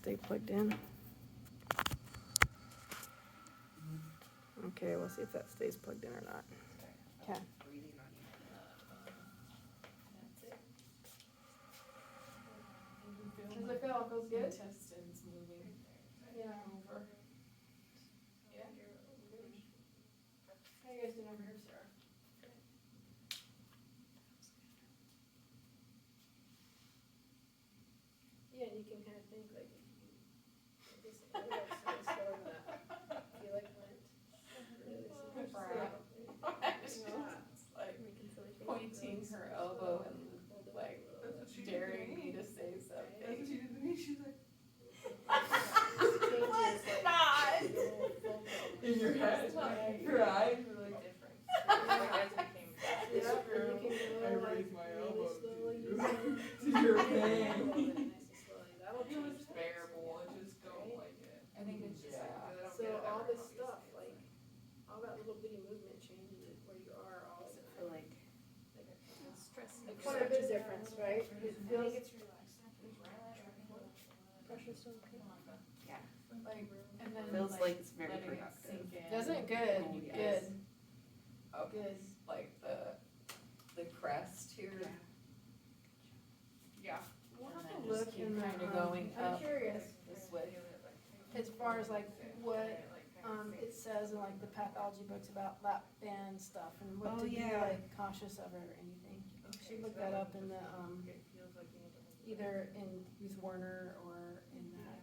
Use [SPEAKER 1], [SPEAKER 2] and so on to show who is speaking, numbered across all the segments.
[SPEAKER 1] stay plugged in. Okay, we'll see if that stays plugged in or not. Okay. How's it feel? Feels good?
[SPEAKER 2] Intestines moving
[SPEAKER 1] Yeah.
[SPEAKER 2] over. Yeah.
[SPEAKER 1] How you guys doing over here, Sarah? Yeah, you can kind of think like if you this slow than that. Feel like Lent. Really slow.
[SPEAKER 2] It's like pointing her elbow and like daring me to say something.
[SPEAKER 3] That's what she did to me. She's like,
[SPEAKER 2] God! In your head,
[SPEAKER 1] Right.
[SPEAKER 2] her eyes were like different.
[SPEAKER 1] Yeah, and you can
[SPEAKER 3] I
[SPEAKER 1] go like
[SPEAKER 3] raised my
[SPEAKER 1] really
[SPEAKER 3] elbow
[SPEAKER 1] slowly.
[SPEAKER 3] to you.
[SPEAKER 1] using
[SPEAKER 3] To your
[SPEAKER 1] nice
[SPEAKER 3] pain.
[SPEAKER 1] and slowly. That'll
[SPEAKER 3] It was
[SPEAKER 1] change things.
[SPEAKER 3] bearable. I just don't like it.
[SPEAKER 2] I think it's just like,
[SPEAKER 3] I don't
[SPEAKER 1] So
[SPEAKER 3] get it
[SPEAKER 1] all
[SPEAKER 3] ever,
[SPEAKER 1] this
[SPEAKER 3] obviously.
[SPEAKER 1] stuff, like, all that little bitty movement changes it where you are all the time.
[SPEAKER 4] feel like
[SPEAKER 2] stress.
[SPEAKER 1] Like quite a bit of difference, right? It feels,
[SPEAKER 4] pressure's still okay. Yeah.
[SPEAKER 2] Like, and then
[SPEAKER 4] Feels like it's very
[SPEAKER 2] letting it
[SPEAKER 4] productive.
[SPEAKER 2] sink in.
[SPEAKER 1] doesn't good,
[SPEAKER 4] Oh, yes.
[SPEAKER 1] good,
[SPEAKER 2] Up,
[SPEAKER 1] good.
[SPEAKER 2] like the crest here. Yeah.
[SPEAKER 1] We'll have
[SPEAKER 2] And
[SPEAKER 1] to
[SPEAKER 2] then just
[SPEAKER 1] look
[SPEAKER 2] keep
[SPEAKER 1] in the,
[SPEAKER 2] kinda going
[SPEAKER 1] I'm
[SPEAKER 2] up
[SPEAKER 1] curious,
[SPEAKER 2] this way.
[SPEAKER 1] as far as like what, it says in like the pathology books about lap band stuff and what
[SPEAKER 4] Oh,
[SPEAKER 1] to be
[SPEAKER 4] yeah.
[SPEAKER 1] like cautious of or anything. You should look that up in the, either in Ruth Warner or in that,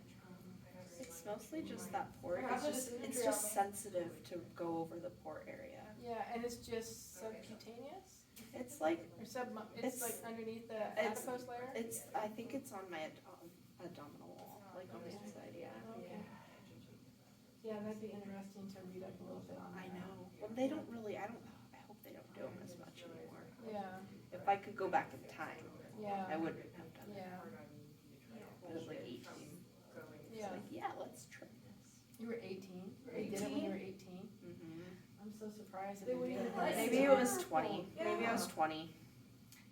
[SPEAKER 4] It's mostly just that port.
[SPEAKER 1] Perhaps
[SPEAKER 4] It's
[SPEAKER 1] it's
[SPEAKER 4] just sensitive to go over the port area.
[SPEAKER 1] yeah, and it's just subcutaneous?
[SPEAKER 4] It's like,
[SPEAKER 1] Or it's like underneath the
[SPEAKER 4] it's-
[SPEAKER 1] adipose layer?
[SPEAKER 4] I think it's on my abdominal wall, like on this side, yeah.
[SPEAKER 1] Okay. Yeah, that'd be interesting to read up a little bit on that.
[SPEAKER 4] I know. Well, they don't really, I hope they don't do them as much anymore.
[SPEAKER 1] Yeah,
[SPEAKER 4] If I could go back in time,
[SPEAKER 1] yeah,
[SPEAKER 4] I wouldn't have done it.
[SPEAKER 1] yeah,
[SPEAKER 4] I was like 18. It's
[SPEAKER 1] yeah.
[SPEAKER 4] like, yeah, let's try this.
[SPEAKER 1] You were 18? You did it when you were 18?
[SPEAKER 4] Mm-hmm.
[SPEAKER 1] I'm so surprised that you did it.
[SPEAKER 4] Maybe it was 20. Maybe I was 20.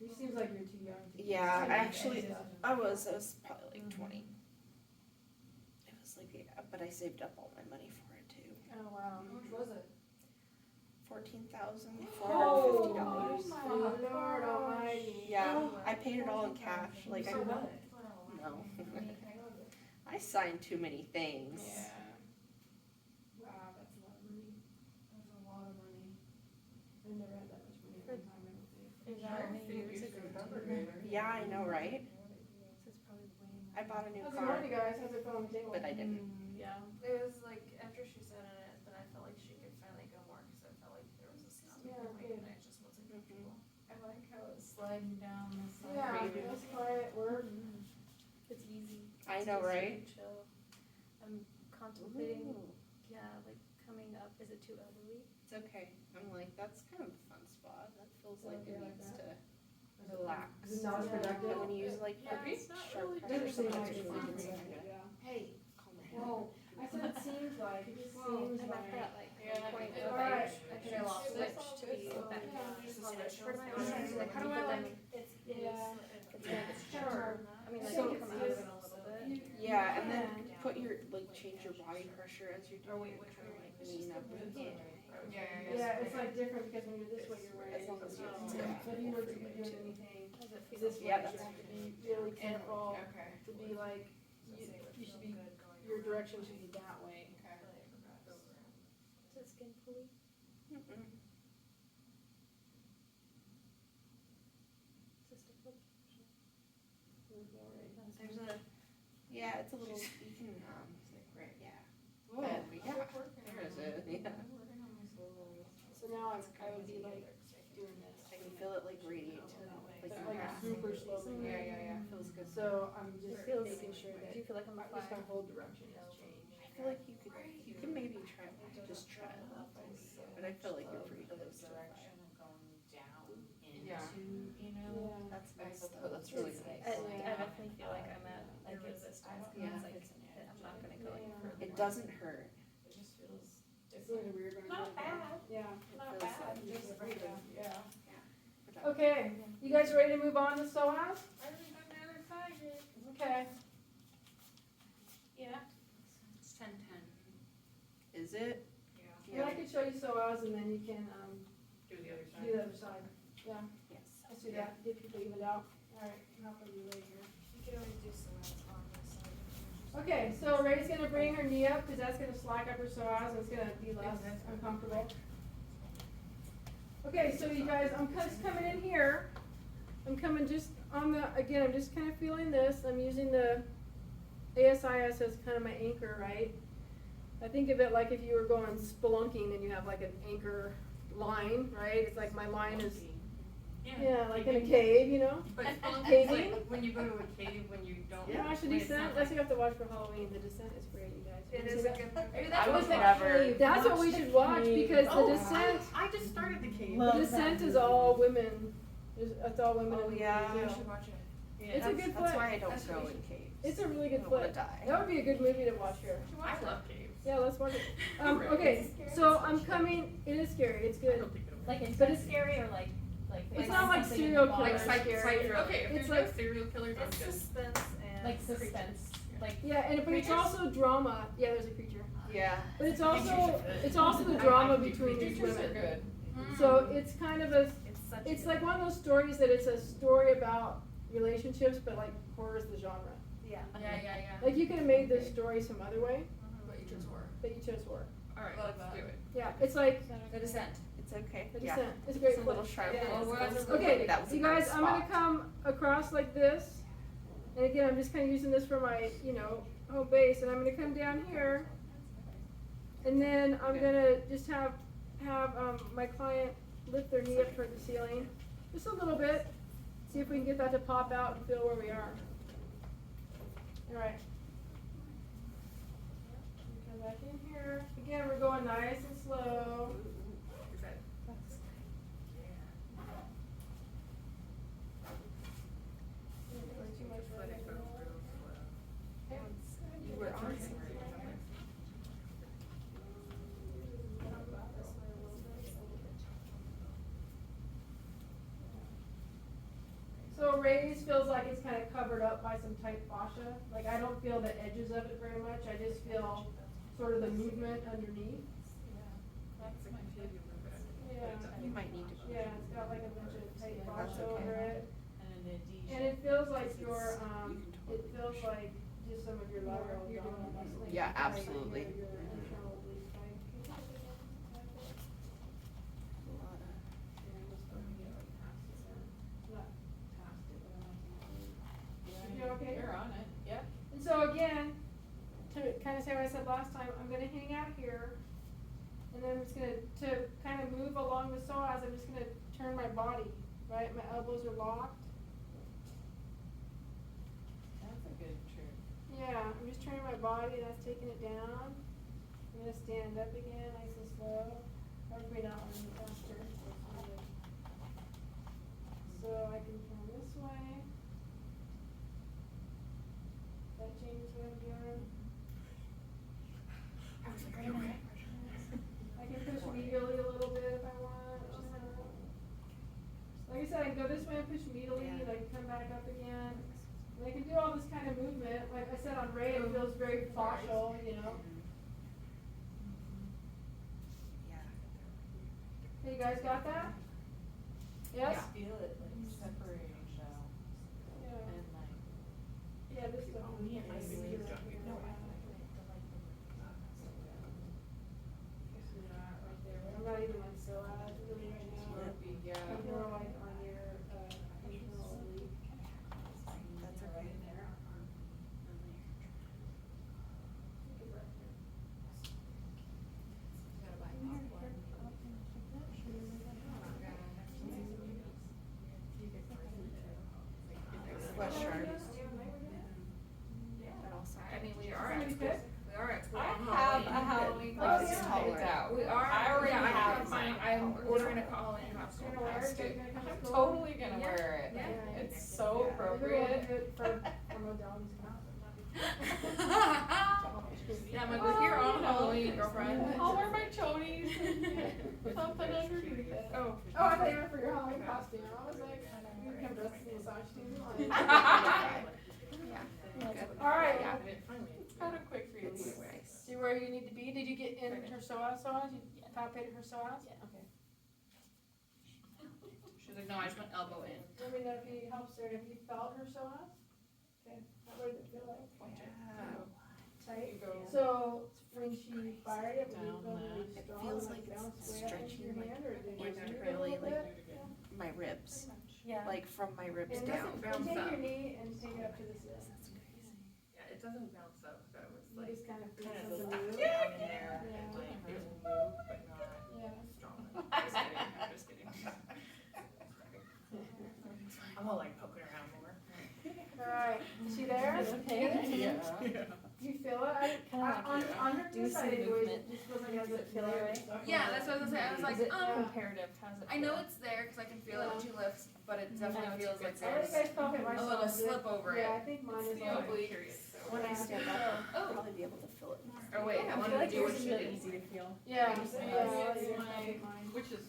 [SPEAKER 1] It seems like you're too young to do
[SPEAKER 4] Yeah,
[SPEAKER 1] this.
[SPEAKER 4] actually, I was probably like 20. It was like, yeah, but I saved up all my money for it too.
[SPEAKER 1] Oh, wow.
[SPEAKER 2] How much was it?
[SPEAKER 4] $14,450.
[SPEAKER 1] Oh, Lord almighty.
[SPEAKER 4] Yeah, I paid it all in cash. Like,
[SPEAKER 1] So what?
[SPEAKER 4] no. I signed too many things.
[SPEAKER 1] Yeah. Wow, that's a lot of money. That's a lot of money. I never had that much money at one time, I don't think.
[SPEAKER 3] Years ago.
[SPEAKER 4] Yeah, I know, right?
[SPEAKER 1] This is probably way more.
[SPEAKER 4] I bought a new
[SPEAKER 1] How's it
[SPEAKER 4] car,
[SPEAKER 1] going, you guys? How's it going, table?
[SPEAKER 4] but I didn't.
[SPEAKER 1] Yeah.
[SPEAKER 5] It was like, after she sat in it, then I felt like she could finally go more, cause I felt like there was a stop.
[SPEAKER 1] Yeah,
[SPEAKER 5] Like,
[SPEAKER 1] good.
[SPEAKER 5] and I just wasn't comfortable.
[SPEAKER 2] I like how it's sliding down this side.
[SPEAKER 1] Yeah, that's quiet work.
[SPEAKER 5] It's easy.
[SPEAKER 4] I
[SPEAKER 5] It's
[SPEAKER 4] know,
[SPEAKER 5] easy
[SPEAKER 4] right?
[SPEAKER 5] and chill. I'm contemplating,
[SPEAKER 4] Ooh,
[SPEAKER 5] yeah, like coming up, is it too elderly?
[SPEAKER 4] it's okay. I'm like, that's kind of a fun spot. That feels like it
[SPEAKER 1] Yeah, like
[SPEAKER 4] needs
[SPEAKER 1] that.
[SPEAKER 4] to relax.
[SPEAKER 1] Is it not as
[SPEAKER 5] Yeah.
[SPEAKER 1] productive?
[SPEAKER 4] And when you use like
[SPEAKER 5] Yeah, it's not
[SPEAKER 4] sharp
[SPEAKER 5] really
[SPEAKER 4] pressure,
[SPEAKER 1] Interesting how
[SPEAKER 4] sometimes
[SPEAKER 1] you
[SPEAKER 4] you really
[SPEAKER 1] find
[SPEAKER 4] can
[SPEAKER 1] it, yeah.
[SPEAKER 4] Hey, calm down.
[SPEAKER 1] Whoa, I said it seems like, it just
[SPEAKER 5] Whoa,
[SPEAKER 1] seems
[SPEAKER 5] I'm at
[SPEAKER 1] like.
[SPEAKER 5] that like
[SPEAKER 2] Yeah,
[SPEAKER 5] point
[SPEAKER 2] it-
[SPEAKER 5] of
[SPEAKER 1] Alright.
[SPEAKER 5] I could switch to be back
[SPEAKER 1] Yeah.
[SPEAKER 5] on the part of my arms, like how do I like, it's,
[SPEAKER 1] Yeah.
[SPEAKER 5] it's
[SPEAKER 1] Sure.
[SPEAKER 5] I mean, like
[SPEAKER 1] So
[SPEAKER 5] come out of
[SPEAKER 1] it's
[SPEAKER 5] it a little bit.
[SPEAKER 4] Yeah, and then put your, like, change your body pressure as you're doing it, kind of like lean up.
[SPEAKER 1] Yeah, it's like different because when you're this way, you're wearing.
[SPEAKER 4] As long as you're-
[SPEAKER 1] So if you were to be doing anything,
[SPEAKER 5] How's it feel?
[SPEAKER 1] this way,
[SPEAKER 4] Yeah,
[SPEAKER 1] you
[SPEAKER 4] that's-
[SPEAKER 1] have to be really careful
[SPEAKER 3] Okay.
[SPEAKER 1] to be like, you should be, your direction should be that way.
[SPEAKER 5] Is it skin fully?
[SPEAKER 4] Mm-mm.
[SPEAKER 5] Is it still fully?
[SPEAKER 4] There's a, yeah, it's a little, you can,
[SPEAKER 3] Right.
[SPEAKER 4] yeah. Oh, yeah, there is it, yeah.
[SPEAKER 1] So now I would be like doing this.
[SPEAKER 4] I can feel it like radiate to, like,
[SPEAKER 1] But
[SPEAKER 4] your
[SPEAKER 1] like
[SPEAKER 4] back.
[SPEAKER 1] super slowly.
[SPEAKER 3] Yeah.
[SPEAKER 4] Feels good.
[SPEAKER 1] So I'm just
[SPEAKER 5] Feels-
[SPEAKER 1] making sure that,
[SPEAKER 5] Do you feel like I'm a
[SPEAKER 1] just my
[SPEAKER 5] fly?
[SPEAKER 1] whole direction has changed.
[SPEAKER 4] I feel like you can maybe try, just try it out. But I feel like you're pretty close to it.
[SPEAKER 3] Yeah.
[SPEAKER 1] Yeah.
[SPEAKER 4] That's nice
[SPEAKER 2] That's,
[SPEAKER 4] though.
[SPEAKER 2] that's really
[SPEAKER 5] I,
[SPEAKER 2] nice.
[SPEAKER 5] I definitely feel like I'm at like resistance, cause
[SPEAKER 4] Yeah.
[SPEAKER 5] it's like, I'm not gonna go any further.
[SPEAKER 4] It doesn't hurt.
[SPEAKER 2] It just feels
[SPEAKER 1] It's really
[SPEAKER 2] different.
[SPEAKER 1] weird when
[SPEAKER 5] Not
[SPEAKER 1] I do it.
[SPEAKER 5] bad.
[SPEAKER 1] Yeah.
[SPEAKER 5] Not
[SPEAKER 4] feels
[SPEAKER 5] bad,
[SPEAKER 4] like-
[SPEAKER 5] just freedom.
[SPEAKER 2] Yeah.
[SPEAKER 4] Productive.
[SPEAKER 1] Okay, you guys ready to move on to Psoas?
[SPEAKER 5] I think I'm never find it.
[SPEAKER 1] Okay.
[SPEAKER 5] Yeah.
[SPEAKER 3] It's 10:10.
[SPEAKER 4] Is it?
[SPEAKER 3] Yeah.
[SPEAKER 1] And I could show you Psoas and then you can,
[SPEAKER 3] Do the other
[SPEAKER 1] do the other side. Yeah,
[SPEAKER 4] Yes.
[SPEAKER 1] let's do that, get people evened out. Alright, how about you lay here?
[SPEAKER 5] You could always do some on this side.
[SPEAKER 1] Okay, so Ray's gonna bring her knee up, cause that's gonna slack up her psoas, and it's gonna be less uncomfortable. Okay, so you guys, I'm just coming in here, I'm coming just on the, again, I'm just kinda feeling this, I'm using the ASIS as kind of my anchor, right? I think of it like if you were going spelunking and you have like an anchor line, right? It's like my line is, yeah, like in a cave, you know?
[SPEAKER 3] But spelunking is
[SPEAKER 1] Caving?
[SPEAKER 3] like when you go to a cave when you don't.
[SPEAKER 1] You watch The
[SPEAKER 3] when it's
[SPEAKER 1] Descent,
[SPEAKER 3] not
[SPEAKER 1] that's what
[SPEAKER 3] like-
[SPEAKER 1] you have to watch for Halloween, The Descent is great, you guys.
[SPEAKER 5] It
[SPEAKER 1] You
[SPEAKER 5] is
[SPEAKER 1] see
[SPEAKER 5] a
[SPEAKER 1] that?
[SPEAKER 5] good movie. Maybe
[SPEAKER 2] I
[SPEAKER 5] that's
[SPEAKER 2] would
[SPEAKER 5] what we
[SPEAKER 2] never.
[SPEAKER 1] That's what we should watch, because The
[SPEAKER 3] Oh,
[SPEAKER 1] Descent,
[SPEAKER 3] I just started the cave.
[SPEAKER 1] The Descent is all women, it's all women.
[SPEAKER 4] Oh,
[SPEAKER 1] in the
[SPEAKER 4] yeah.
[SPEAKER 1] movie,
[SPEAKER 5] You
[SPEAKER 1] too.
[SPEAKER 5] should watch it.
[SPEAKER 1] It's a good
[SPEAKER 4] That's
[SPEAKER 1] flick.
[SPEAKER 4] why I don't
[SPEAKER 5] That's what
[SPEAKER 4] go
[SPEAKER 5] we
[SPEAKER 4] in
[SPEAKER 5] should-
[SPEAKER 4] caves.
[SPEAKER 1] It's a really
[SPEAKER 4] I
[SPEAKER 1] good
[SPEAKER 4] don't wanna
[SPEAKER 1] flick.
[SPEAKER 4] die.
[SPEAKER 1] That would be a good movie to watch here.
[SPEAKER 3] I love caves.
[SPEAKER 1] Yeah, let's watch it.
[SPEAKER 3] Right.
[SPEAKER 1] Okay, so I'm coming, it is scary, it's
[SPEAKER 3] I
[SPEAKER 1] good.
[SPEAKER 3] don't think it'll.
[SPEAKER 6] Like
[SPEAKER 1] But
[SPEAKER 6] intense
[SPEAKER 1] it's-
[SPEAKER 6] scary or like
[SPEAKER 1] It's not like serial killer
[SPEAKER 3] Like
[SPEAKER 1] scary.
[SPEAKER 3] okay, if
[SPEAKER 1] It's
[SPEAKER 3] there's
[SPEAKER 1] like-
[SPEAKER 3] no serial killers, I'm
[SPEAKER 5] It's
[SPEAKER 3] good.
[SPEAKER 5] suspense and.
[SPEAKER 6] like suspense, like
[SPEAKER 1] Yeah, and but it's
[SPEAKER 6] Creatures?
[SPEAKER 1] also drama. Yeah, there's a creature.
[SPEAKER 4] Yeah.
[SPEAKER 1] But it's
[SPEAKER 3] Creatures
[SPEAKER 1] also
[SPEAKER 3] are good.
[SPEAKER 1] it's also the
[SPEAKER 3] I
[SPEAKER 1] drama
[SPEAKER 3] do
[SPEAKER 1] between these
[SPEAKER 2] Creatures are
[SPEAKER 1] women.
[SPEAKER 2] good.
[SPEAKER 1] So it's kind of a
[SPEAKER 5] It's such.
[SPEAKER 1] it's like one of those stories that it's a story about relationships, but like horror is the genre.
[SPEAKER 5] Yeah.
[SPEAKER 3] Yeah.
[SPEAKER 1] Like you could have made this story some other way,
[SPEAKER 3] But you chose horror.
[SPEAKER 1] but you chose horror.
[SPEAKER 3] Alright,
[SPEAKER 5] Love
[SPEAKER 3] let's
[SPEAKER 5] that.
[SPEAKER 3] do it.
[SPEAKER 1] Yeah, it's like
[SPEAKER 5] The Descent.
[SPEAKER 4] It's okay.
[SPEAKER 1] The
[SPEAKER 4] Yeah.
[SPEAKER 1] Descent. It's a great
[SPEAKER 4] It's a little
[SPEAKER 1] flick.
[SPEAKER 4] sharp.
[SPEAKER 5] Yeah.
[SPEAKER 3] Oh, well, that's
[SPEAKER 1] Okay,
[SPEAKER 4] That was a
[SPEAKER 1] you
[SPEAKER 4] good
[SPEAKER 1] guys, I'm gonna
[SPEAKER 4] spot.
[SPEAKER 1] come across like this, and again, I'm just kind of using this for my, home base, and I'm gonna come down here, and then I'm gonna just have my client lift their knee up toward the ceiling, just a little bit, see if we can get that to pop out and feel where we are. All right. Come back in here. Again, we're going nice and slow.
[SPEAKER 3] Is that?
[SPEAKER 1] Too much
[SPEAKER 3] Let it go real slow.
[SPEAKER 4] You were on it.
[SPEAKER 1] So Ray's feels like it's kind of covered up by some tight fascia. Like I don't feel the edges of it very much. I just feel sort of the movement underneath.
[SPEAKER 3] That's my favorite movie.
[SPEAKER 1] Yeah.
[SPEAKER 4] You might need to.
[SPEAKER 1] Yeah, it's got like a bunch of tight
[SPEAKER 4] Yeah,
[SPEAKER 1] fascia
[SPEAKER 4] that's okay.
[SPEAKER 1] over it.
[SPEAKER 6] and a D
[SPEAKER 1] And it feels like
[SPEAKER 4] You
[SPEAKER 1] your,
[SPEAKER 4] can
[SPEAKER 1] it
[SPEAKER 4] totally
[SPEAKER 1] feels
[SPEAKER 4] push.
[SPEAKER 1] like just some of your lateral abdominal muscle.
[SPEAKER 4] Yeah,
[SPEAKER 1] Like
[SPEAKER 4] absolutely.
[SPEAKER 1] Your internal oblique spine. Not past it, but I'm You okay?
[SPEAKER 2] You're on it, yep.
[SPEAKER 1] And so again, to kind of say what I said last time, I'm gonna hang out here, and then I'm just gonna, to kind of move along the psoas, I'm just gonna turn my body, right? My elbows are locked.
[SPEAKER 2] That's a good trick.
[SPEAKER 1] Yeah, I'm just turning my body, that's taking it down. I'm gonna stand up again, nice and slow. Hopefully not running faster. So I can turn this way. That changes what I'm doing. I can push medially a little bit if I want. Like I said, I can go this way and push medially, and I can come back up again. And I can do all this kind of movement. Like I said on Ray, it feels very fascial, Hey, you guys got that? Yes?
[SPEAKER 2] Feel it like separating out
[SPEAKER 1] Yeah.
[SPEAKER 2] and like.
[SPEAKER 1] Yeah, this stuff.
[SPEAKER 3] Oh, me and my sister's got me.
[SPEAKER 1] No, I'm not even like so really right now.
[SPEAKER 2] Yeah.
[SPEAKER 1] I'm more like on your internal oblique.
[SPEAKER 4] That's okay.
[SPEAKER 1] Take a breath here.
[SPEAKER 4] Less sharp.
[SPEAKER 3] I mean, we are
[SPEAKER 1] Somebody
[SPEAKER 3] at
[SPEAKER 1] pick?
[SPEAKER 3] we are at school
[SPEAKER 2] I
[SPEAKER 3] on
[SPEAKER 2] have a
[SPEAKER 3] Halloween.
[SPEAKER 2] Halloween
[SPEAKER 1] Oh,
[SPEAKER 2] costume
[SPEAKER 1] yeah.
[SPEAKER 2] picked out.
[SPEAKER 3] We are.
[SPEAKER 2] I already
[SPEAKER 3] yeah, I
[SPEAKER 2] have
[SPEAKER 3] have mine.
[SPEAKER 2] mine.
[SPEAKER 3] I'm ordering a Halloween costume.
[SPEAKER 1] You're gonna wear it?
[SPEAKER 3] Next
[SPEAKER 1] You're
[SPEAKER 3] week.
[SPEAKER 1] gonna come to
[SPEAKER 2] I'm
[SPEAKER 1] school?
[SPEAKER 2] totally gonna
[SPEAKER 3] Yeah.
[SPEAKER 2] wear it.
[SPEAKER 3] Yeah.
[SPEAKER 2] It's so appropriate.
[SPEAKER 1] For Modality's house.
[SPEAKER 3] Yeah, I'm like, we're here on Halloween, girlfriend.
[SPEAKER 2] I'll wear my chonies and something underneath it.
[SPEAKER 3] Oh.
[SPEAKER 1] Oh, I thought you were for your Halloween costume. I was like, you can come dressed in the massage team. All right.
[SPEAKER 2] Had a quick
[SPEAKER 1] where you need to be? Did you get in her psoas? You palpated her psoas?
[SPEAKER 6] Yeah.
[SPEAKER 1] Okay.
[SPEAKER 3] She's like, no, I just went elbow in.
[SPEAKER 1] Let me know if he helps her. Have you felt her psoas? Okay. What does it feel like? Tight. So when she fired it, would you feel really
[SPEAKER 4] It
[SPEAKER 1] strong?
[SPEAKER 4] feels
[SPEAKER 1] like
[SPEAKER 4] like
[SPEAKER 1] bounce
[SPEAKER 4] it's
[SPEAKER 1] way up into
[SPEAKER 4] stretching,
[SPEAKER 1] your
[SPEAKER 4] like,
[SPEAKER 1] hand, or did it just move a
[SPEAKER 4] really,
[SPEAKER 1] little
[SPEAKER 4] like,
[SPEAKER 1] bit?
[SPEAKER 4] my ribs,
[SPEAKER 6] Yeah.
[SPEAKER 4] like from my ribs
[SPEAKER 1] And
[SPEAKER 4] down.
[SPEAKER 1] listen,
[SPEAKER 3] bounce
[SPEAKER 1] take
[SPEAKER 3] up.
[SPEAKER 1] your knee and take it up to the ceiling.
[SPEAKER 4] That's crazy.
[SPEAKER 2] Yeah, it doesn't bounce up, so it was
[SPEAKER 1] You
[SPEAKER 2] like,
[SPEAKER 1] just kind of feel
[SPEAKER 2] kind of
[SPEAKER 1] something
[SPEAKER 2] stuck
[SPEAKER 1] move.
[SPEAKER 2] down in there,
[SPEAKER 1] Yeah.
[SPEAKER 2] and like, it will move, but not
[SPEAKER 1] Yeah.
[SPEAKER 2] strong. I'm just kidding. I'm all like poking around more.
[SPEAKER 1] All right. Is she there?
[SPEAKER 2] Yeah.
[SPEAKER 1] You feel it? On her
[SPEAKER 6] Do some
[SPEAKER 1] side, it
[SPEAKER 6] movement.
[SPEAKER 1] just feels like it has a pillar and stuff.
[SPEAKER 3] Yeah, that's what I was gonna say. I was like,
[SPEAKER 6] Is it
[SPEAKER 1] Yeah.
[SPEAKER 6] comparative? How's it
[SPEAKER 3] I know
[SPEAKER 6] feel?
[SPEAKER 3] it's there because I can feel it when she lifts, but it definitely feels like
[SPEAKER 1] I think I
[SPEAKER 3] there's
[SPEAKER 1] felt it
[SPEAKER 3] a
[SPEAKER 1] myself.
[SPEAKER 3] little slip over it.
[SPEAKER 1] Yeah, I think mine is
[SPEAKER 3] Yeah.
[SPEAKER 1] like.
[SPEAKER 3] Oblique.
[SPEAKER 4] When I stand up, I'll
[SPEAKER 3] Oh.
[SPEAKER 4] probably be able to feel it more.
[SPEAKER 3] Or wait, I
[SPEAKER 6] I
[SPEAKER 3] wanted
[SPEAKER 6] feel
[SPEAKER 3] to
[SPEAKER 6] like
[SPEAKER 3] do what
[SPEAKER 6] yours is
[SPEAKER 3] she
[SPEAKER 6] really
[SPEAKER 3] did.
[SPEAKER 6] easy to feel.
[SPEAKER 1] Yeah,
[SPEAKER 2] It's
[SPEAKER 1] mine.
[SPEAKER 2] Which is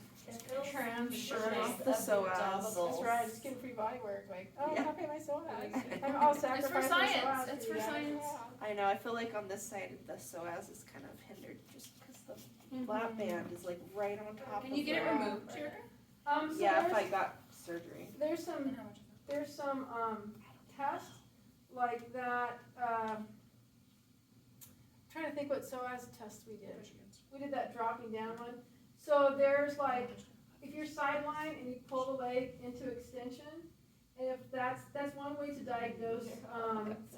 [SPEAKER 4] Transverse the psoas.
[SPEAKER 1] That's right, just getting free body work, like, oh,
[SPEAKER 4] Yeah.
[SPEAKER 1] I'm not paying my psoas. I'll sacrifice my
[SPEAKER 3] science.
[SPEAKER 1] psoas
[SPEAKER 3] It's
[SPEAKER 1] for
[SPEAKER 3] for
[SPEAKER 1] you.
[SPEAKER 3] science.
[SPEAKER 4] I know, I feel like on this side, the psoas is kind of hindered just because the lap band is like right on top of
[SPEAKER 3] Can you get it
[SPEAKER 4] the-
[SPEAKER 3] removed, Jerica?
[SPEAKER 1] So
[SPEAKER 4] Yeah, if I
[SPEAKER 1] there's,
[SPEAKER 4] got surgery.
[SPEAKER 1] there's some, tests like that, trying to think what psoas test we did. We did that dropping down one. So there's like, if you're sideline and you pull the leg into extension, and if that's one way to diagnose,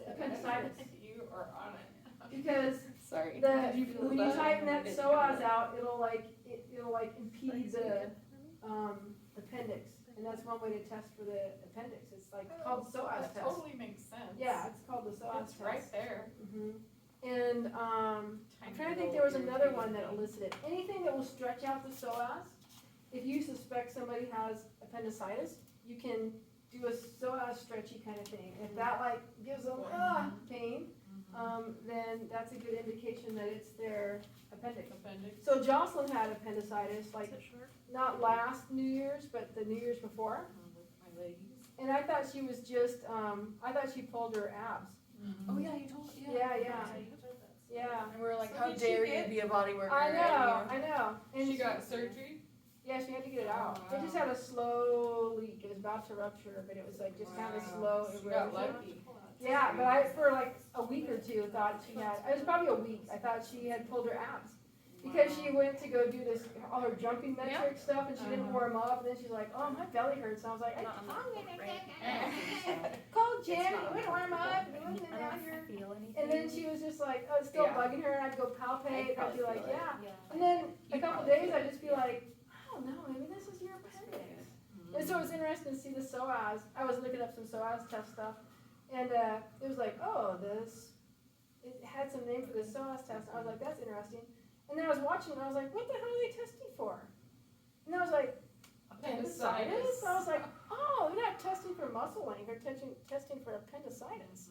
[SPEAKER 1] appendicitis.
[SPEAKER 2] You are on it.
[SPEAKER 1] Because
[SPEAKER 4] Sorry.
[SPEAKER 1] when you tighten that psoas out, it'll impede the, appendix. And that's one way to test for the appendix. It's like called psoas
[SPEAKER 2] That
[SPEAKER 1] test.
[SPEAKER 2] totally makes sense.
[SPEAKER 1] Yeah, it's called the psoas
[SPEAKER 2] It's
[SPEAKER 1] test.
[SPEAKER 2] right there.
[SPEAKER 1] Mhm. And, I'm trying to think, there was another one that elicited, anything that will stretch out the psoas. If you suspect somebody has appendicitis, you can do a psoas stretchy kind of thing. If that like gives them, pain, then that's a good indication that it's their appendix. So Jocelyn had appendicitis, like, not last New Year's, but the New Year's before.
[SPEAKER 2] My legs.
[SPEAKER 1] And I thought she was just, I thought she pulled her abs.
[SPEAKER 3] Oh yeah, you told
[SPEAKER 1] Yeah.
[SPEAKER 3] And we were like,
[SPEAKER 2] So
[SPEAKER 3] how
[SPEAKER 2] did she
[SPEAKER 3] dare
[SPEAKER 2] get-
[SPEAKER 3] you be a body worker?
[SPEAKER 1] I know. And
[SPEAKER 2] She got surgery?
[SPEAKER 1] Yeah, she had to get it out.
[SPEAKER 2] Oh,
[SPEAKER 1] It just
[SPEAKER 2] wow.
[SPEAKER 1] had a slow leak. It was about to rupture, but it was like just kind of slow
[SPEAKER 2] She got
[SPEAKER 1] erosion.
[SPEAKER 2] lucky.
[SPEAKER 1] Yeah, but I, for like a week or two, thought she had, it was probably a week, I thought she had pulled her abs. Because she went to go do this, all her jumping metric stuff, and she didn't warm up, and then she's like, oh, my belly hurts, and I was like, call Jen, you wouldn't warm up, you wouldn't, and now you're,
[SPEAKER 6] Feel anything?
[SPEAKER 1] and then she was just like, oh, it's still
[SPEAKER 2] Yeah.
[SPEAKER 1] bugging her, and I'd go palpate, and I'd be like, yeah.
[SPEAKER 6] Yeah.
[SPEAKER 1] And then a couple days, I'd just be like, I don't know, maybe this is your appendix. And so it was interesting to see the psoas. I was looking up some psoas test stuff, and it was like, oh, it had some name for the psoas test. I was like, that's interesting. And then I was watching, and I was like, what the hell are they testing for? And I was like, appendicitis? I was like, oh, they're not testing for muscle length, they're testing for appendicitis.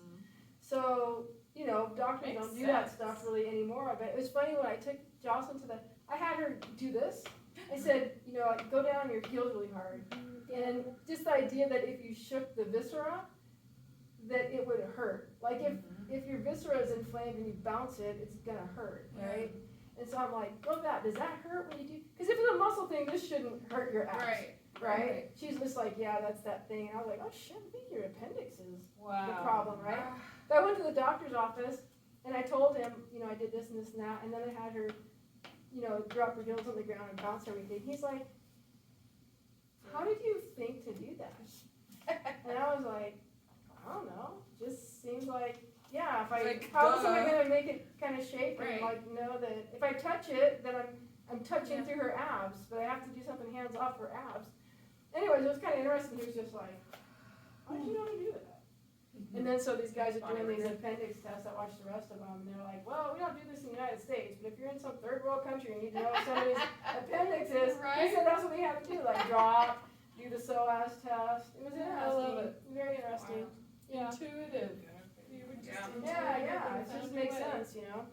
[SPEAKER 1] So, doctors
[SPEAKER 2] Makes
[SPEAKER 1] don't do that
[SPEAKER 2] sense.
[SPEAKER 1] stuff really anymore. But it was funny when I took Jocelyn to I had her do this. I said, like, go down on your heels really hard. And just the idea that if you shook the viscera, that it would hurt. Like if your viscera is inflamed and you bounce it, it's gonna hurt, right? And so I'm like, go that. Does that hurt when you do? Because if it's a muscle thing, this shouldn't hurt your abs, right? She's just like, yeah, that's that thing. And I was like, oh shit, I think your appendix is the problem, right? So I went to the doctor's office and I told him, I did this and this and that, and then I had her, drop her heels on the ground and bounce everything. He's like, how did you think to do that? And I was like, I don't know. Just seems like, yeah, how else am I gonna make it kind of shake and like know that if I touch it, then I'm touching through her abs, but I have to do something hands off her abs. Anyways, it was kind of interesting. He was just like, how did you know how to do that? And then so these guys are doing these appendix tests. I watched the rest of them, and they're like, well, we don't do this in the United States, but if you're in some third world country and you need to know what somebody's appendix is, they said that's what we have to do, like drop, do the psoas test. It was interesting.
[SPEAKER 2] I love it.
[SPEAKER 1] Very interesting. Yeah.
[SPEAKER 2] Intuitive. You would just
[SPEAKER 1] Yeah, it just makes sense,
[SPEAKER 2] Yeah.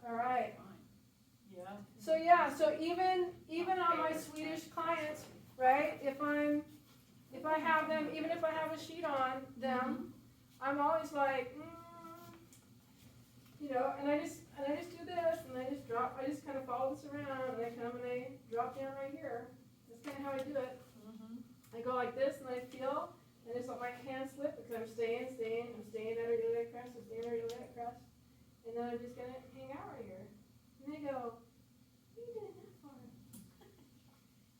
[SPEAKER 1] All right.
[SPEAKER 2] Yeah.
[SPEAKER 1] So even on my Swedish clients, right? If I'm if I have them, even if I have a sheet on them, I'm always like, you know, and I just do this, and I just kind of follow this around, and I come and I drop down right here. That's kind of how I do it. I go like this, and I feel, and just let my hand slip because I'm staying at a really crest, and then I'm just gonna hang out right here. And they go, what are you doing that for?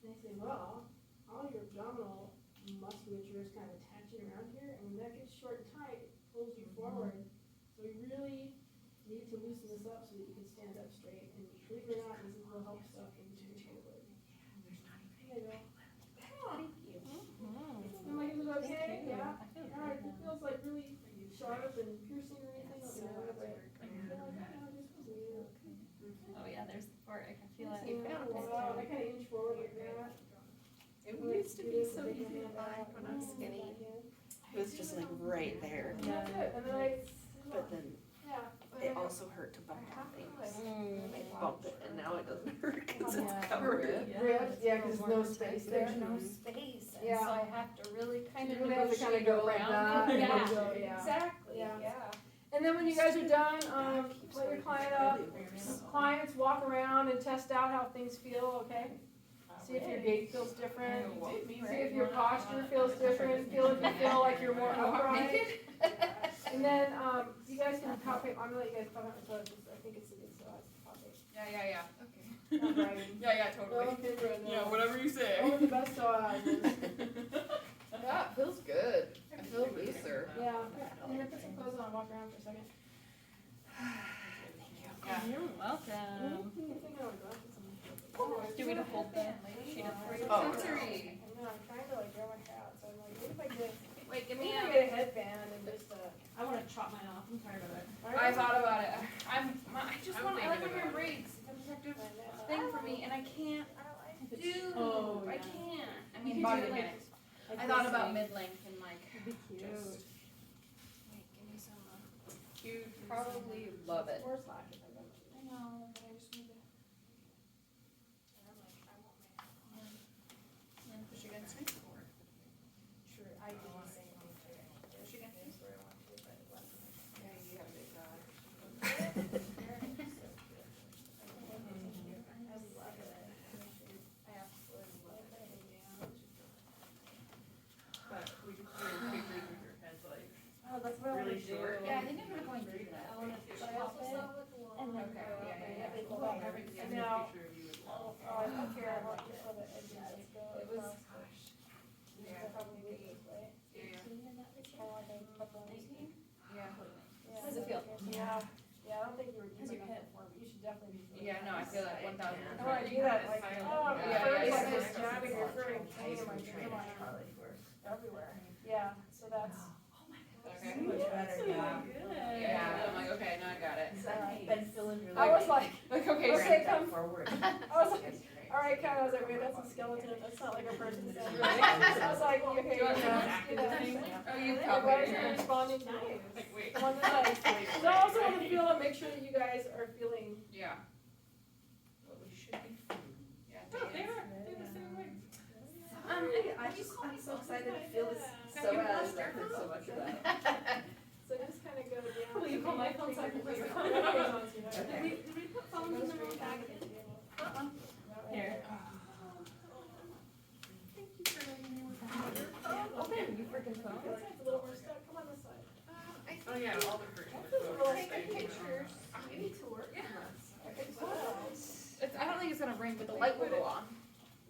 [SPEAKER 1] And I say, well, all your abdominal musculature is kind of attaching around here, and when that gets short and tight, it pulls you forward. So we really need to loosen this up so that you can stand up straight. And believe it or not, this will help stuff into your forward. There you go.
[SPEAKER 6] Thank you.
[SPEAKER 1] I'm like, is it okay? Yeah. All right. It feels like really sharp and piercing or anything.
[SPEAKER 6] Oh yeah, there's the part I can feel it.
[SPEAKER 1] Wow, I kind of inch forward like that.
[SPEAKER 4] It used to be so easy to find when I was skinny. It was just like right there.
[SPEAKER 1] That's it. And then
[SPEAKER 4] But then it also hurt to bump things. I bumped it and now it doesn't hurt because it's covered.
[SPEAKER 1] ribs, yeah, because there's no space there.
[SPEAKER 6] There's no space, and
[SPEAKER 1] Yeah.
[SPEAKER 6] so I have to really kind of
[SPEAKER 1] You really have to kind of
[SPEAKER 6] negotiate
[SPEAKER 1] go like
[SPEAKER 6] around
[SPEAKER 1] that.
[SPEAKER 6] it.
[SPEAKER 1] and
[SPEAKER 6] Yeah,
[SPEAKER 1] go, yeah.
[SPEAKER 6] exactly,
[SPEAKER 1] Yeah.
[SPEAKER 6] yeah.
[SPEAKER 1] And then when you guys are done, let your client up. Clients walk around and test out how things feel, okay? See if your gait feels different. See if your posture feels different. Feel if you feel like you're more upright. And then you guys can palpate. I'm gonna let you guys palpate my toes. I think it's a good size. Palpate.
[SPEAKER 2] Yeah. Okay.
[SPEAKER 1] Not bragging.
[SPEAKER 2] Yeah,
[SPEAKER 1] No,
[SPEAKER 2] totally.
[SPEAKER 1] okay, good.
[SPEAKER 2] Yeah, whatever you say.
[SPEAKER 1] Only the best size.
[SPEAKER 3] Yeah, it feels good. I feel looser.
[SPEAKER 1] Yeah. I'm gonna put some clothes on and walk around for a second.
[SPEAKER 6] You're welcome. Do we hold the sheet up for you?
[SPEAKER 3] Oh.
[SPEAKER 1] I know, I'm trying to like grow my hat, so I'm like, what if I get,
[SPEAKER 3] Wait, give
[SPEAKER 1] what
[SPEAKER 3] me
[SPEAKER 1] if I
[SPEAKER 3] a.
[SPEAKER 1] get a headband and just
[SPEAKER 6] I want to chop mine off. I'm tired of it.
[SPEAKER 3] I thought about it. I just
[SPEAKER 2] I'm
[SPEAKER 3] want, I like
[SPEAKER 2] thinking
[SPEAKER 3] my hair in
[SPEAKER 2] about it.
[SPEAKER 3] braids. It's a protective thing for me, and I can't do.
[SPEAKER 6] Oh,
[SPEAKER 3] I
[SPEAKER 6] yeah.
[SPEAKER 3] can't. I
[SPEAKER 6] You
[SPEAKER 3] mean,
[SPEAKER 6] can
[SPEAKER 3] body
[SPEAKER 6] do it like-
[SPEAKER 3] mechanics.
[SPEAKER 6] like
[SPEAKER 3] I thought
[SPEAKER 6] this
[SPEAKER 3] about
[SPEAKER 6] thing.
[SPEAKER 3] mid-length and like
[SPEAKER 6] It'd be cute.
[SPEAKER 3] just. Wait, give me some. You'd probably love it.
[SPEAKER 1] More slack if I go.
[SPEAKER 3] I know, but I just need to. Push against me.
[SPEAKER 1] Sure, I do the same thing.
[SPEAKER 3] Push against me. Yeah, you have a big guy.
[SPEAKER 2] But we could see your pictures with your head like
[SPEAKER 1] Oh, that's what I
[SPEAKER 2] really
[SPEAKER 1] wanna do.
[SPEAKER 2] short.
[SPEAKER 3] Yeah, I think I'm gonna go and do that.
[SPEAKER 6] I want to
[SPEAKER 1] But I
[SPEAKER 6] chop
[SPEAKER 1] also
[SPEAKER 6] it.
[SPEAKER 1] saw with the wall.
[SPEAKER 6] And then
[SPEAKER 3] Okay,
[SPEAKER 6] go
[SPEAKER 3] yeah,
[SPEAKER 6] up
[SPEAKER 3] yeah,
[SPEAKER 6] and
[SPEAKER 3] yeah.
[SPEAKER 6] make it
[SPEAKER 1] Well,
[SPEAKER 6] longer.
[SPEAKER 2] Everything,
[SPEAKER 1] And
[SPEAKER 2] every
[SPEAKER 1] now-
[SPEAKER 2] picture of you is
[SPEAKER 1] Oh, I don't care, I want just so the edges go
[SPEAKER 3] It was,
[SPEAKER 1] across.
[SPEAKER 3] gosh.
[SPEAKER 1] They're probably this way.
[SPEAKER 3] Yeah.
[SPEAKER 1] Kind of like a couple of these.
[SPEAKER 3] Yeah.
[SPEAKER 1] Yeah,
[SPEAKER 6] How does it feel?
[SPEAKER 1] Yeah, yeah, I don't think you were
[SPEAKER 6] How's
[SPEAKER 1] using
[SPEAKER 6] your
[SPEAKER 1] that
[SPEAKER 6] hip?
[SPEAKER 1] before, but you should definitely be feeling
[SPEAKER 3] Yeah, no, I feel like 1,000%.
[SPEAKER 1] I wanna do that, like, oh,
[SPEAKER 3] Yeah,
[SPEAKER 1] first
[SPEAKER 3] yeah,
[SPEAKER 1] I'm
[SPEAKER 3] yeah.
[SPEAKER 1] just jabbing your fur and pain in my everywhere. Yeah, so that's.
[SPEAKER 3] Okay.
[SPEAKER 6] Much better,
[SPEAKER 1] So
[SPEAKER 6] yeah.
[SPEAKER 1] good.
[SPEAKER 3] Yeah, I'm like, okay, now I got it.
[SPEAKER 1] Alright.
[SPEAKER 6] Been feeling really.
[SPEAKER 1] I was like,
[SPEAKER 3] Like, okay,
[SPEAKER 1] okay,
[SPEAKER 3] great.
[SPEAKER 1] come,
[SPEAKER 6] forward.
[SPEAKER 1] I was like, alright, Kat, I was like, wait, that's a skeleton, that's not like a person. I was like, okay,
[SPEAKER 3] Do you want
[SPEAKER 1] yeah,
[SPEAKER 3] to
[SPEAKER 1] let's do that.
[SPEAKER 3] Oh, you
[SPEAKER 1] Your
[SPEAKER 3] covered
[SPEAKER 1] bodies
[SPEAKER 3] it.
[SPEAKER 1] are responding to you.
[SPEAKER 2] like wait.
[SPEAKER 1] One night. So I also want to feel and make sure that you guys are feeling.
[SPEAKER 3] Yeah. What we should be. Yeah.
[SPEAKER 2] No, they're the same way.
[SPEAKER 4] I'm so excited to feel this
[SPEAKER 3] Psoas record so much of that.
[SPEAKER 1] So just kind of go down.
[SPEAKER 6] Will you call my phone so I can put your phone?
[SPEAKER 1] Did we put phones in the room bag?
[SPEAKER 6] Here. Oh, babe, you freaking phone.
[SPEAKER 1] This side's a little more stuck. Come on this side.
[SPEAKER 2] Oh yeah, all the pictures.
[SPEAKER 1] This is a little
[SPEAKER 3] Take
[SPEAKER 1] sticky.
[SPEAKER 3] pictures.
[SPEAKER 1] You need to work on this. I think so.
[SPEAKER 3] It's, I don't think it's gonna ring, but the light will go on.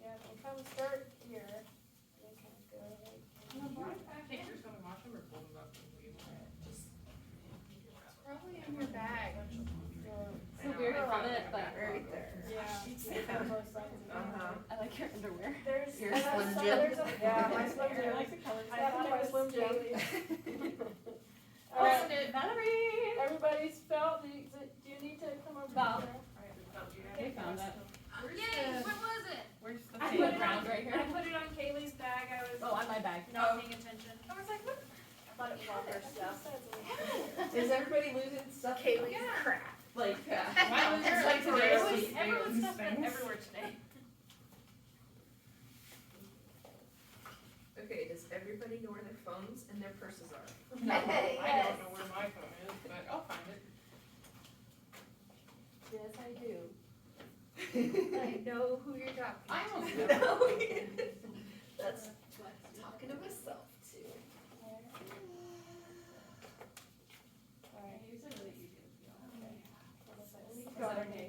[SPEAKER 1] Yeah, and come start here. And kind of go like.
[SPEAKER 2] Pictures gonna wash them or pull them up and leave them?
[SPEAKER 3] Probably in your bag.
[SPEAKER 6] So weird, I love it, but
[SPEAKER 4] right there.
[SPEAKER 1] Yeah. Both sides.
[SPEAKER 6] I like your underwear.
[SPEAKER 1] There's.
[SPEAKER 4] Your
[SPEAKER 1] and
[SPEAKER 4] Slim
[SPEAKER 1] so
[SPEAKER 4] Jim.
[SPEAKER 1] there's a- Yeah, my Slim
[SPEAKER 6] I
[SPEAKER 1] Jim.
[SPEAKER 6] like the colors.
[SPEAKER 1] I have my Slim Jim.
[SPEAKER 6] Oh,
[SPEAKER 1] Alright,
[SPEAKER 6] Valerie!
[SPEAKER 1] everybody's felt, do you need to come over
[SPEAKER 6] Val.
[SPEAKER 1] here?
[SPEAKER 6] They found it.
[SPEAKER 5] Yay, what was it?
[SPEAKER 6] Where's the
[SPEAKER 1] I
[SPEAKER 6] thing?
[SPEAKER 1] put it
[SPEAKER 6] Ground
[SPEAKER 1] on,
[SPEAKER 6] right
[SPEAKER 1] I
[SPEAKER 6] here.
[SPEAKER 1] put it on Kaylee's bag, I was
[SPEAKER 6] Oh, on my bag.
[SPEAKER 1] not paying attention.
[SPEAKER 5] I was like, what?
[SPEAKER 1] I thought it was all her stuff.
[SPEAKER 4] Is everybody losing stuff?
[SPEAKER 3] Kaylee's
[SPEAKER 4] crap.
[SPEAKER 6] Like,
[SPEAKER 2] Wow,
[SPEAKER 6] it's
[SPEAKER 2] you're
[SPEAKER 6] like
[SPEAKER 2] like
[SPEAKER 6] today.
[SPEAKER 2] really
[SPEAKER 1] Everyone's stuff
[SPEAKER 2] things.
[SPEAKER 1] went everywhere today.
[SPEAKER 4] Okay, does anybody know where their phones and their purses are?
[SPEAKER 2] No, I
[SPEAKER 3] Yes.
[SPEAKER 2] don't know where my phone is, but I'll find it.
[SPEAKER 3] Yes, I do. I know who you're talking
[SPEAKER 2] I
[SPEAKER 3] to.
[SPEAKER 2] almost never.
[SPEAKER 4] No. That's talking to myself too.
[SPEAKER 3] Alright.
[SPEAKER 6] It's a really easy to feel.
[SPEAKER 3] Is that okay?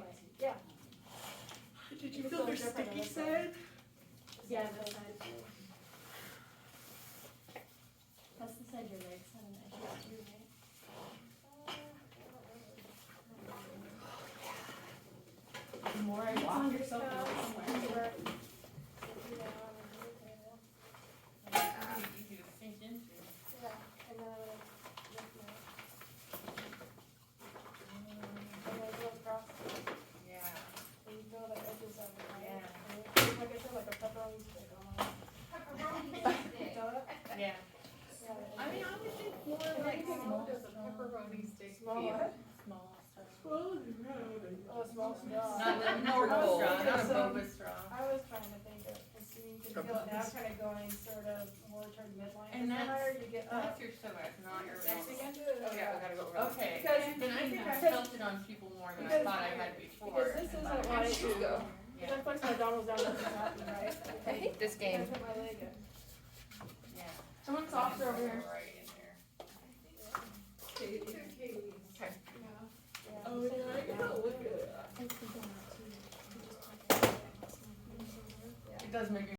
[SPEAKER 4] Did you
[SPEAKER 1] It's
[SPEAKER 4] feel
[SPEAKER 1] so
[SPEAKER 4] their
[SPEAKER 1] different on
[SPEAKER 4] sticky
[SPEAKER 1] this side.
[SPEAKER 4] side?
[SPEAKER 3] Yeah, this side.
[SPEAKER 6] Plus the side your legs have an issue too, right? The more I walk yourself somewhere. It's easy to sink into.
[SPEAKER 1] And then I'm gonna lift my. And then go across,
[SPEAKER 2] Yeah.
[SPEAKER 1] and you feel the edges of it, right?
[SPEAKER 2] Yeah.
[SPEAKER 1] And it feels like I feel like a pepperoni stick almost. Feel it?
[SPEAKER 2] Yeah.
[SPEAKER 1] Yeah.
[SPEAKER 2] I mean, I would think more like small does a pepperoni stick
[SPEAKER 1] Small
[SPEAKER 2] feel.
[SPEAKER 1] what?
[SPEAKER 6] Small stuff.
[SPEAKER 1] Oh, small straw.
[SPEAKER 2] Not the
[SPEAKER 1] I
[SPEAKER 2] normal
[SPEAKER 1] was
[SPEAKER 2] straw,
[SPEAKER 1] thinking
[SPEAKER 2] not a
[SPEAKER 1] some-
[SPEAKER 2] boba straw.
[SPEAKER 1] I was trying to think of, and so you can feel it now kind of going sort of more toward midline.
[SPEAKER 2] And
[SPEAKER 1] The
[SPEAKER 2] that's-
[SPEAKER 1] higher you get up.
[SPEAKER 2] That's your psoas, not your
[SPEAKER 1] Next
[SPEAKER 2] normal.
[SPEAKER 1] again?
[SPEAKER 4] Oh yeah, we gotta go over that.
[SPEAKER 2] Okay,
[SPEAKER 1] Because,
[SPEAKER 2] then I think I
[SPEAKER 1] because-
[SPEAKER 2] felt it on people more than I
[SPEAKER 1] because-
[SPEAKER 2] thought I had before.
[SPEAKER 1] because this
[SPEAKER 2] and
[SPEAKER 1] isn't
[SPEAKER 2] thought I
[SPEAKER 1] like-
[SPEAKER 2] should go.
[SPEAKER 1] Because I flexed my abdominals down, nothing's happening, right?
[SPEAKER 4] I hate this
[SPEAKER 1] I
[SPEAKER 4] game.
[SPEAKER 1] put my leg in.